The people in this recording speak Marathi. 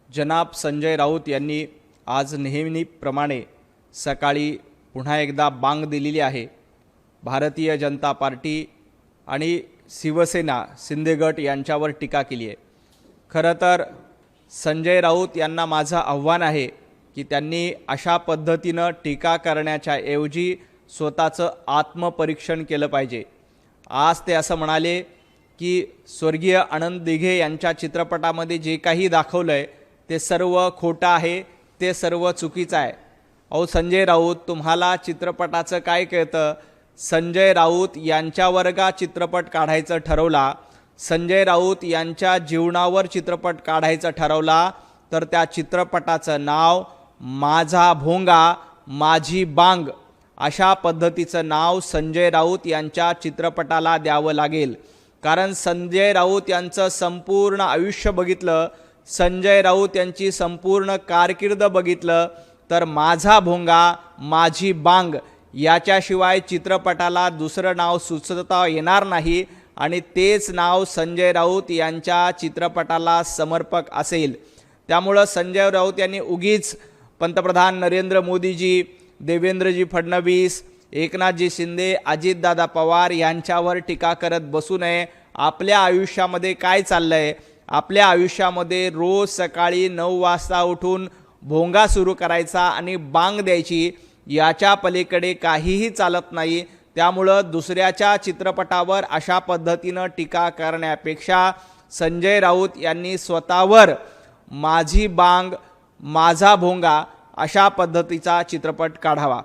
जनाब संजय राऊत यांनी आज नेहमीप्रमाणे सकाळी पुन्हा एकदा बांग दिलेली आहे। भारतीय जनता पार्टी आणि शिवसेना शिंदे गट यांच्यावर टीका केली आहे। खरं तर संजय राऊत यांना माझं आव्हान आहे की त्यांनी अशा पद्धतीनं टीका करण्याच्या ऐवजी स्वतःचं आत्मपरीक्षण केलं पाहिजे। आज ते असं म्हणाले की स्वर्गीय आनंद दिघे यांच्या चित्रपटामध्ये जे काही दाखवलंय ते सर्व खोटं आहे, ते सर्व चुकीचं आहे। अहो संजय राऊत, तुम्हाला चित्रपटाचं काय कळतं? संजय राऊत यांच्यावर का चित्रपट काढायचं ठरवला, संजय राऊत यांच्या जीवनावर चित्रपट काढायचं ठरवला तर त्या चित्रपटाचं नाव माझा भोंगा माझी बांग अशा पद्धतीचं नाव संजय राऊत यांच्या चित्रपटाला द्यावं लागेल। कारण संजय राऊत यांचं संपूर्ण आयुष्य बघितलं, संजय राऊत यांची संपूर्ण कारकीर्द बघितलं तर माझा भोंगा माझी बांग याच्याशिवाय चित्रपटाला दुसरं नाव सुचवता येणार नाही आणि तेच नाव संजय राऊत यांच्या चित्रपटाला समर्पक असेल। त्यामुळं संजय राऊत यांनी उगीच पंतप्रधान नरेंद्र मोदीजी, देवेंद्रजी फडणवीस, एकनाथजी शिंदे, अजितदादा पवार यांच्यावर टीका करत बसू नये। आपल्या आयुष्यामध्ये काय चाललंय? आपल्या आयुष्यामध्ये रोज सकाळी 9 वाजता उठून भोंगा सुरू करायचा आणि बांग द्यायची, याच्या पलीकडे काहीही चालत नाही। त्यामुळं दुसऱ्याच्या चित्रपटावर अशा पद्धतीनं टीका करण्यापेक्षा संजय राऊत यांनी स्वतःवर माझी बांग माझा भोंगा अशा पद्धतीचा चित्रपट काढावा।